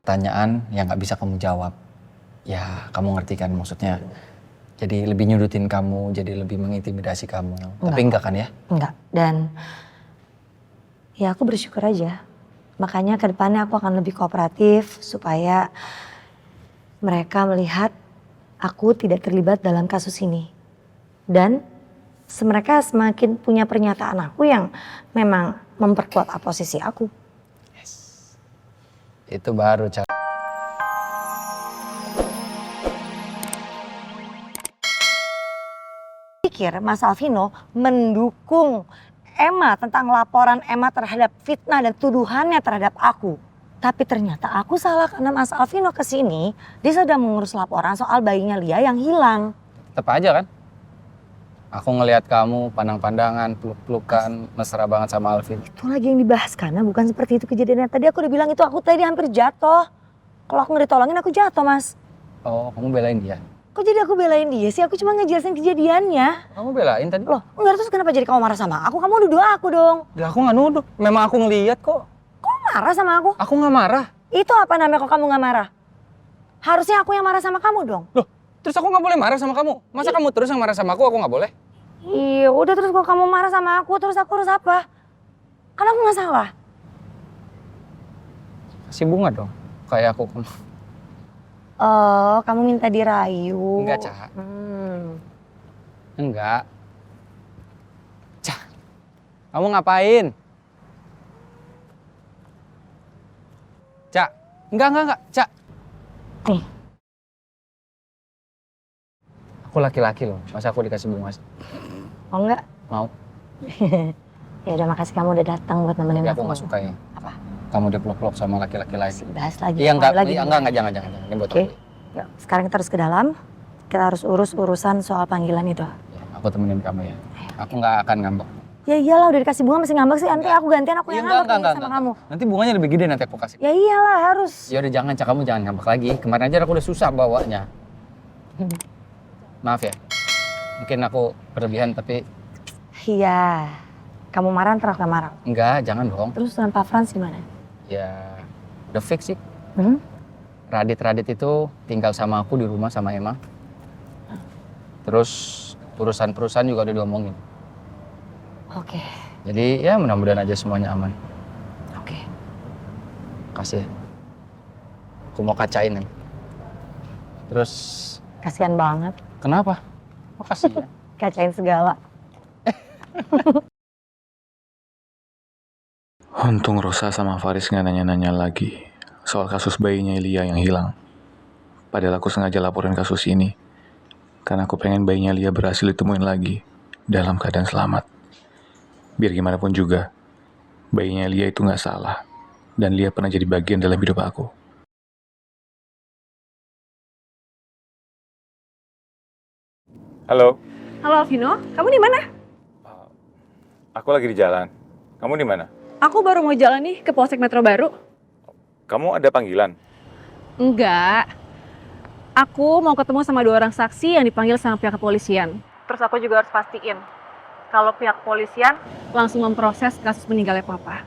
pertanyaan yang nggak bisa kamu jawab. Ya, kamu ngerti kan maksudnya. Jadi lebih nyudutin kamu, jadi lebih mengintimidasi kamu. Tapi enggak kan ya? Enggak. Dan ya aku bersyukur aja. Makanya ke depannya aku akan lebih kooperatif supaya mereka melihat aku tidak terlibat dalam kasus ini. Dan mereka semakin punya pernyataan aku yang memang memperkuat posisi aku. Itu baru cara. Pikir Mas Alvino mendukung Emma tentang laporan Emma terhadap fitnah dan tuduhannya terhadap aku. Tapi ternyata aku salah karena Mas Alvino kesini, dia sedang mengurus laporan soal bayinya Lia yang hilang. Tetep aja kan? Aku ngelihat kamu pandang-pandangan, peluk-pelukan, mesra banget sama Alvin. Itu lagi yang dibahas karena bukan seperti itu kejadiannya. Tadi aku udah bilang itu aku tadi hampir jatuh. Kalau aku nggak ditolongin aku jatuh, Mas. Oh, kamu belain dia? Kok jadi aku belain dia sih? Aku cuma ngejelasin kejadiannya. Kamu belain tadi? Loh, enggak, terus kenapa jadi kamu marah sama aku? Kamu nuduh aku dong. Ya aku nggak nuduh, memang aku ngeliat kok. Kok marah sama aku? Aku nggak marah. Itu apa namanya kok kamu nggak marah? Harusnya aku yang marah sama kamu dong. Loh, terus aku nggak boleh marah sama kamu? Masa kamu terus yang marah sama aku nggak boleh? Iya, udah terus kalau kamu marah sama aku, terus aku harus apa? Kan aku nggak salah. Kasih bunga dong, kayak aku. Oh, kamu minta dirayu. Enggak, Cak. Enggak. Cak, kamu ngapain? Cak, enggak, Cak. Nih. Aku laki-laki loh, masa aku dikasih bunga? Oh enggak? Mau? Ya udah, makasih kamu udah datang buat nemenin Ya, aku. aku nggak suka ya. Apa? Kamu udah peluk-peluk sama laki-laki lain. Bahas lagi. Iya enggak, lagi. jangan. Ini buat Oke. aku. Yuk, sekarang kita harus ke dalam. Kita harus urus urusan soal panggilan itu. Ya, aku temenin kamu ya. Aku nggak akan ngambek. Ya iyalah, udah dikasih bunga masih ngambek sih. Nanti aku gantian aku yang ngambek sama kamu. Nanti bunganya lebih gede nanti aku kasih. Ya iyalah, harus. Ya udah jangan, Cak, kamu jangan ngambek lagi. Kemarin aja aku udah susah bawanya. Maaf ya. Mungkin aku berlebihan tapi Iya. Kamu marah, ntar aku yang marah. enggak, jangan dong. Terus dengan Pak Frans gimana? Ya udah fix sih. Hmm? Radit itu tinggal sama aku di rumah sama Emma. Terus urusan perusahaan juga udah diomongin. Oke. Jadi ya mudah-mudahan aja semuanya aman. Oke. Kasih. Aku mau kacain nih. Terus Kasihan banget. kenapa? Makasih ya. Kacain segala. Untung Rosa sama Faris nggak nanya-nanya lagi soal kasus bayinya Lia yang hilang. Padahal aku sengaja laporin kasus ini karena aku pengen bayinya Lia berhasil ditemuin lagi dalam keadaan selamat. Biar gimana pun juga, bayinya Lia itu nggak salah dan Lia pernah jadi bagian dalam hidup aku. Halo. Halo Alvino, kamu di mana? Aku lagi di jalan. Kamu di mana? Aku baru mau jalan nih ke Polsek Metro Baru. Kamu ada panggilan? Enggak. Aku mau ketemu sama 2 orang saksi yang dipanggil sama pihak kepolisian. Terus aku juga harus pastiin kalau pihak kepolisian langsung memproses kasus meninggalnya Papa.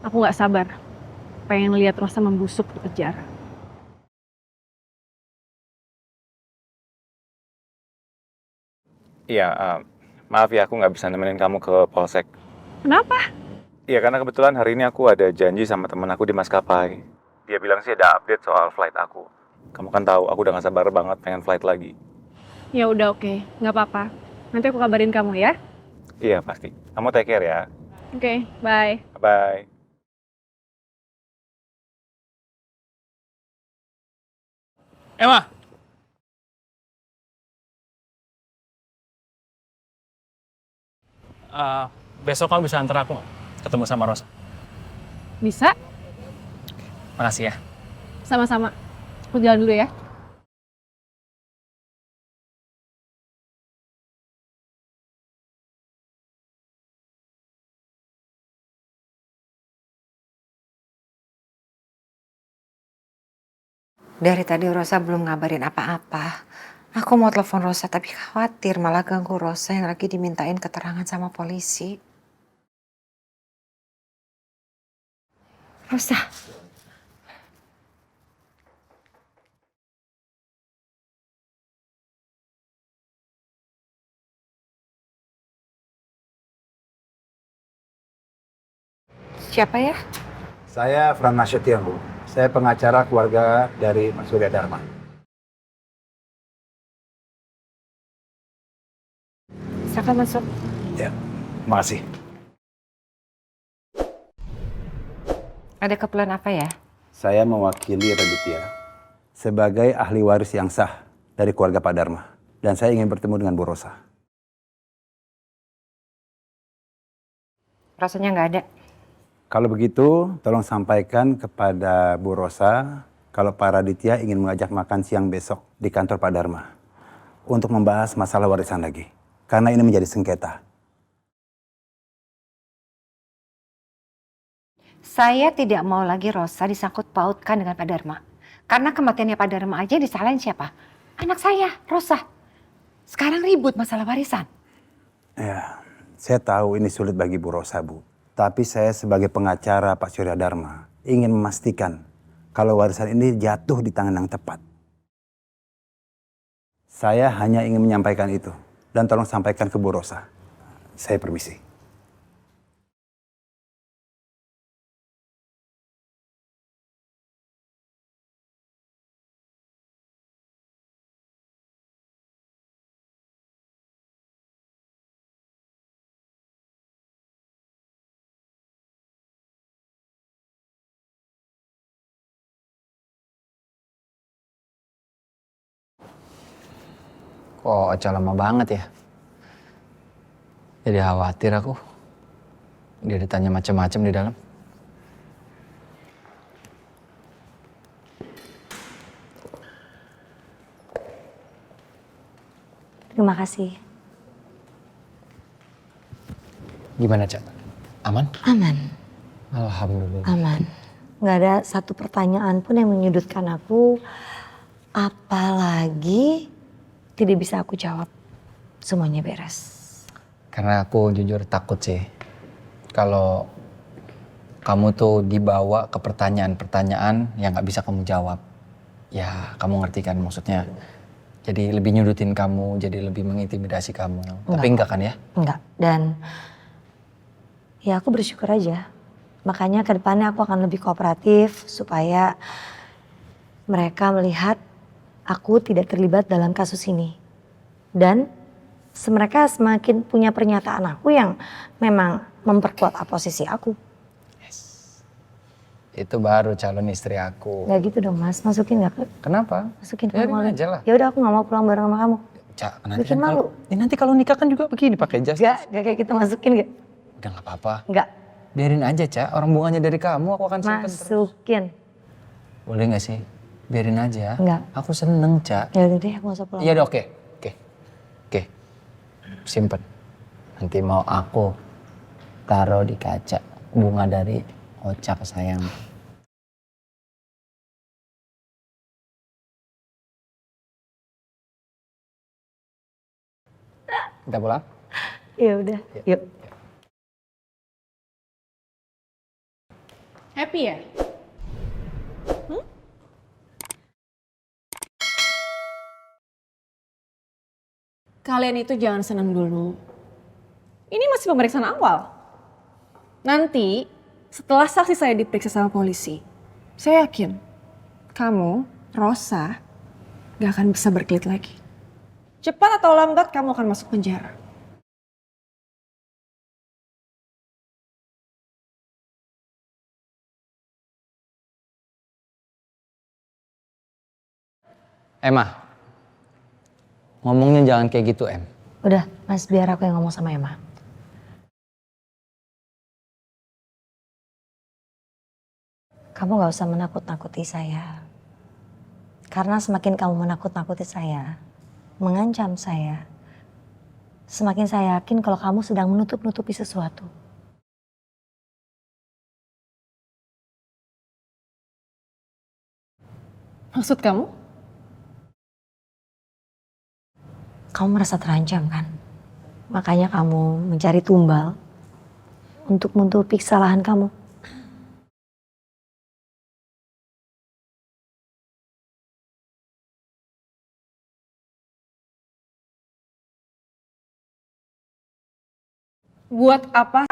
Aku nggak sabar, pengen lihat Rosa membusuk di penjara. Iya, maaf ya aku nggak bisa nemenin kamu ke Polsek. Kenapa? Iya, karena kebetulan hari ini aku ada janji sama temen aku di maskapai. Dia bilang sih ada update soal flight aku. Kamu kan tahu, aku udah gak sabar banget pengen flight lagi. Ya udah oke, nggak apa-apa. Nanti aku kabarin kamu ya. Iya, pasti. Kamu take care ya. Oke, bye. Bye. Emma. Besok kamu bisa antar aku nggak? Ketemu sama Rosa. Bisa? Makasih ya. Sama-sama. Aku jalan dulu ya. Dari tadi Rosa belum ngabarin apa-apa. Aku mau telepon Rosa tapi khawatir malah ganggu Rosa yang lagi dimintain keterangan sama polisi. Rosa, Siapa ya? Saya Fran Nasution, Bu. Saya pengacara keluarga dari Mas Surya Dharma. Silakan masuk. Ya, makasih. Ada keperluan apa ya? Saya mewakili Raditya sebagai ahli waris yang sah dari keluarga Pak Dharma. Dan saya ingin bertemu dengan Bu Rosa. Rasanya nggak ada. Kalau begitu, tolong sampaikan kepada Bu Rosa kalau Pak Raditya ingin mengajak makan siang besok di kantor Pak Dharma untuk membahas masalah warisan lagi. Karena ini menjadi sengketa. Saya tidak mau lagi Rosa disangkut pautkan dengan Pak Dharma. Karena kematiannya Pak Dharma aja disalahin siapa? Anak saya, Rosa. Sekarang ribut masalah warisan. Ya, saya tahu ini sulit bagi Bu Rosa, Bu. Tapi saya sebagai pengacara Pak Surya Dharma ingin memastikan kalau warisan ini jatuh di tangan yang tepat. Saya hanya ingin menyampaikan itu. Dan tolong sampaikan ke Bu Rosa. Saya permisi. Kok Ocha lama banget ya? Jadi khawatir aku. Dia ditanya macam-macam di dalam. Terima kasih. Gimana, Cak? Aman? Aman, Alhamdulillah. aman. Nggak ada satu pertanyaan pun yang menyudutkan aku. Apalagi tidak bisa aku jawab. Semuanya beres. Karena aku jujur takut sih. Kalau kamu tuh dibawa ke pertanyaan-pertanyaan yang nggak bisa kamu jawab. Ya, kamu ngerti kan maksudnya. Jadi lebih nyudutin kamu, jadi lebih mengintimidasi kamu. Tapi enggak kan ya? Enggak. Dan ya aku bersyukur aja. Makanya ke depannya aku akan lebih kooperatif supaya mereka melihat aku tidak terlibat dalam kasus ini. Dan mereka semakin punya pernyataan aku yang memang memperkuat posisi aku. Itu baru calon istri aku. Gak gitu dong Mas, masukin gak? Kenapa? Masukin ke Biarin malu. aja lah. Ya udah aku gak mau pulang bareng sama kamu. Cak, nanti Bikin kan malu. nanti kalau nikah kan juga begini pakai jas. Gak kayak gitu, masukin gak? Udah nggak apa-apa. Gak, Biarin aja, Cak. Orang bunganya dari kamu, aku akan simpen terus. masukin. Boleh nggak sih? Biarin aja. Enggak. Aku seneng, Cak. Ya udah deh, aku gak usah pulang. Iya udah oke. Oke. Simpen. Nanti mau aku taruh di kaca bunga dari Ocha sayang. Kita pulang? Ya udah, yuk. Happy ya? Kalian itu jangan senang dulu. Ini masih pemeriksaan awal. Nanti setelah saksi saya diperiksa sama polisi, saya yakin kamu, Rosa, gak akan bisa berkelit lagi. Cepat atau lambat kamu akan masuk penjara. Emma, ngomongnya jangan kayak gitu, Em. Udah, Mas, biar aku yang ngomong sama Emma. Kamu gak usah menakut-nakuti saya. Karena semakin kamu menakut-nakuti saya, mengancam saya, semakin saya yakin kalau kamu sedang menutup-nutupi sesuatu. Maksud kamu? Kamu merasa terancam kan? Makanya kamu mencari tumbal untuk menutupi kesalahan kamu. Buat apa